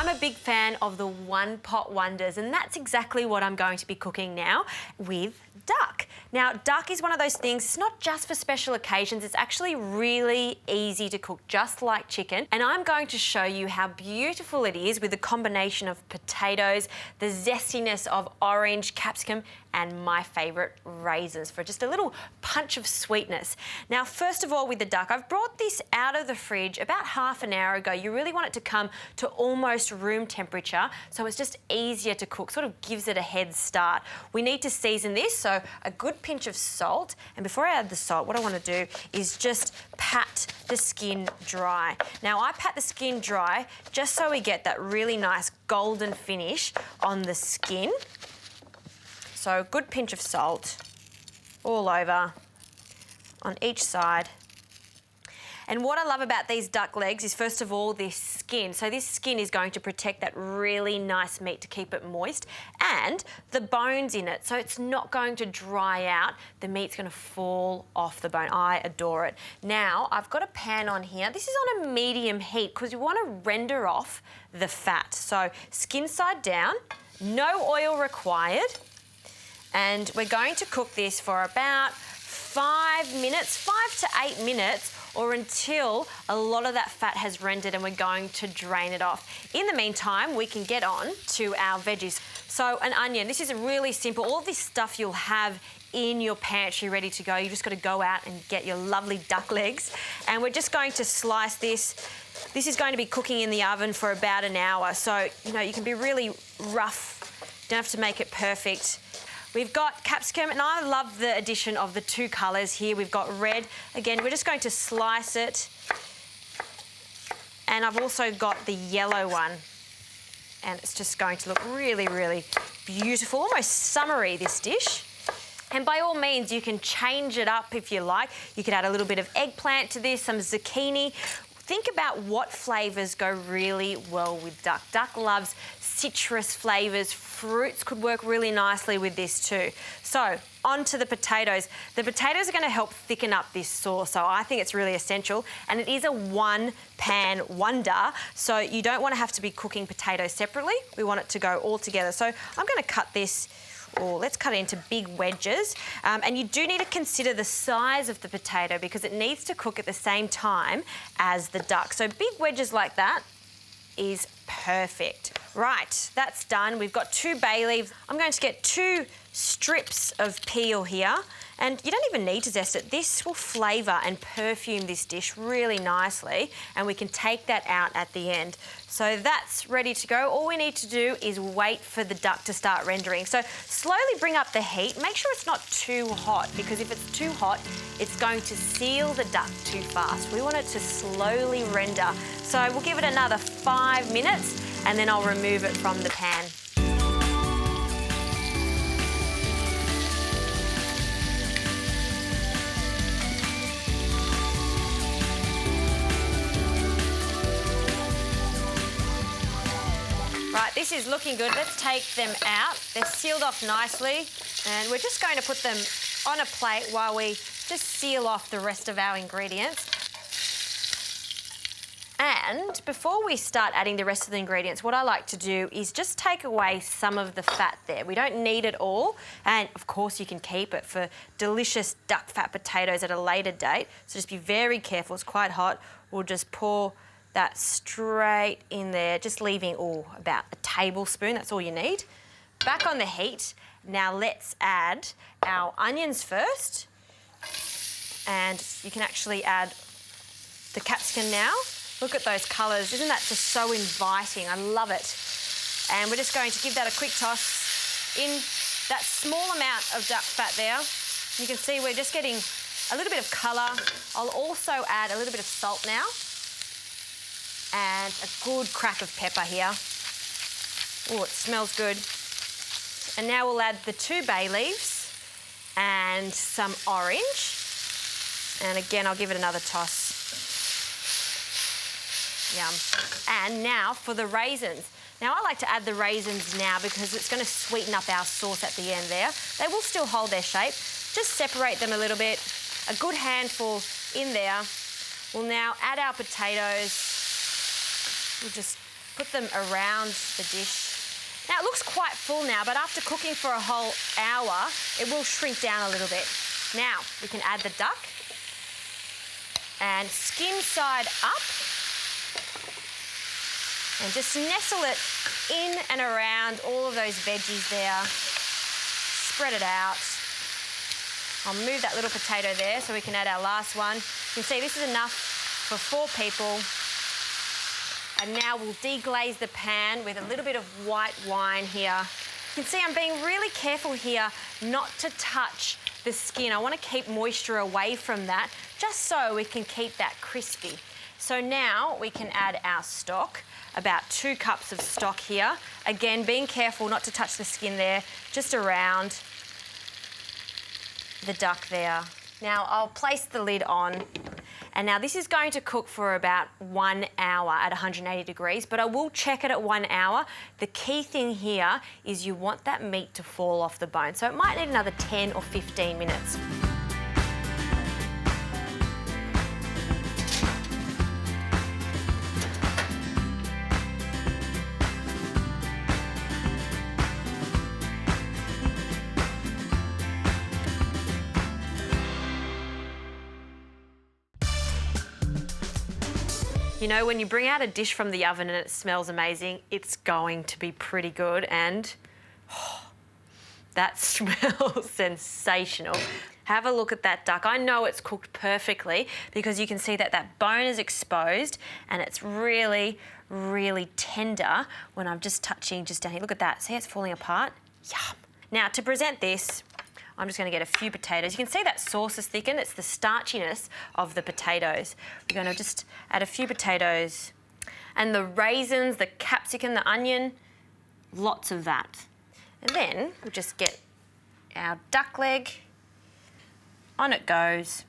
I'm a big fan of the one-pot wonders, and that's exactly what I'm going to be cooking now with duck. Now, duck is one of those things, it's not just for special occasions, it's actually really easy to cook, just like chicken. And I'm going to show you how beautiful it is with the combination of potatoes, the zestiness of orange, capsicum, and my favourite, raisins, for just a little punch of sweetness. Now, first of all, with the duck, I've brought this out of the fridge about half an hour ago. You really want it to come to almost room temperature, so it's just easier to cook, sort of gives it a head start. We need to season this, so a good pinch of salt. And before I add the salt, what I want to do is just pat the skin dry. Now, I pat the skin dry just so we get that really nice golden finish on the skin. So a good pinch of salt all over on each side. And what I love about these duck legs is, first of all, this skin. So this skin is going to protect that really nice meat to keep it moist, and the bones in it, so it's not going to dry out. The meat's going to fall off the bone. I adore it. Now, I've got a pan on here. This is on a medium heat because you want to render off the fat. So skin side down, no oil required. And we're going to cook this for about 5 minutes, 5 to 8 minutes, or until a lot of that fat has rendered, and we're going to drain it off. In the meantime, we can get on to our veggies. So an onion, this is really simple. All this stuff you'll have in your pantry ready to go. You just got to go out and get your lovely duck legs. And we're just going to slice this. This is going to be cooking in the oven for about an hour. So, you know, you can be really rough. Don't have to make it perfect. We've got capsicum, and I love the addition of the two colours here. We've got red. Again, we're just going to slice it. And I've also got the yellow one. And it's just going to look really, really beautiful, almost summery, this dish. And by all means, you can change it up if you like. You could add a little bit of eggplant to this, some zucchini. Think about what flavours go really well with duck. Duck loves citrus flavours. Fruits could work really nicely with this too. So, on to the potatoes. The potatoes are going to help thicken up this sauce, so I think it's really essential. And it is a one-pan wonder, so you don't want to have to be cooking potatoes separately. We want it to go all together. So, I'm going to cut this. Or let's cut it into big wedges. And you do need to consider the size of the potato because it needs to cook at the same time as the duck. So big wedges like that is perfect. Right, that's done. We've got 2 bay leaves. I'm going to get 2 strips of peel here. And you don't even need to zest it. This will flavour and perfume this dish really nicely, and we can take that out at the end. So that's ready to go. All we need to do is wait for the duck to start rendering. So slowly bring up the heat. Make sure it's not too hot, because if it's too hot, it's going to seal the duck too fast. We want it to slowly render. So we'll give it another 5 minutes, and then I'll remove it from the pan. Right, this is looking good. Let's take them out. They're sealed off nicely, and we're just going to put them on a plate while we just seal off the rest of our ingredients. And before we start adding the rest of the ingredients, what I like to do is just take away some of the fat there. We don't need it all, and of course you can keep it for delicious duck fat potatoes at a later date. So just be very careful. It's quite hot. We'll just pour that straight in there, just leaving about a tablespoon. That's all you need. Back on the heat. Now let's add our onions first, and you can actually add the capsicum now. Look at those colours. Isn't that just so inviting? I love it. And we're just going to give that a quick toss in that small amount of duck fat there. You can see we're just getting a little bit of colour. I'll also add a little bit of salt now, and a good crack of pepper here. Oh, it smells good. And now we'll add the 2 bay leaves and some orange. And again, I'll give it another toss. Yum. And now for the raisins. Now I like to add the raisins now because it's going to sweeten up our sauce at the end there. They will still hold their shape. Just separate them a little bit. A good handful in there. We'll now add our potatoes. We'll just put them around the dish. Now, it looks quite full now, but after cooking for a whole hour, it will shrink down a little bit. Now, we can add the duck and skin side up and just nestle it in and around all of those veggies there. Spread it out. I'll move that little potato there so we can add our last one. You can see this is enough for 4 people. And now we'll deglaze the pan with a little bit of white wine here. You can see I'm being really careful here not to touch the skin. I want to keep moisture away from that, just so we can keep that crispy. So now we can add our stock, about 2 cups of stock here. Again, being careful not to touch the skin there, just around the duck there. Now I'll place the lid on. And now this is going to cook for about 1 hour at 180 degrees, but I will check it at 1 hour. The key thing here is you want that meat to fall off the bone. So it might need another 10 or 15 minutes. You know, when you bring out a dish from the oven and it smells amazing, it's going to be pretty good, and that smells sensational. Have a look at that duck. I know it's cooked perfectly because you can see that that bone is exposed and it's really, really tender when I'm just touching just down here. Look at that. See, it's falling apart? Yum. Now, to present this, I'm just going to get a few potatoes. You can see that sauce is thickened. It's the starchiness of the potatoes. We're going to just add a few potatoes. And the raisins, the capsicum, the onion, lots of that. And then we'll just get our duck leg. On it goes.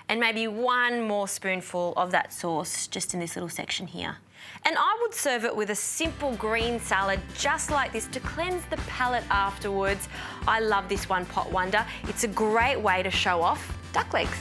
And maybe 1 more spoonful of that sauce just in this little section here. And I would serve it with a simple green salad just like this to cleanse the palate afterwards. I love this one pot wonder. It's a great way to show off duck legs.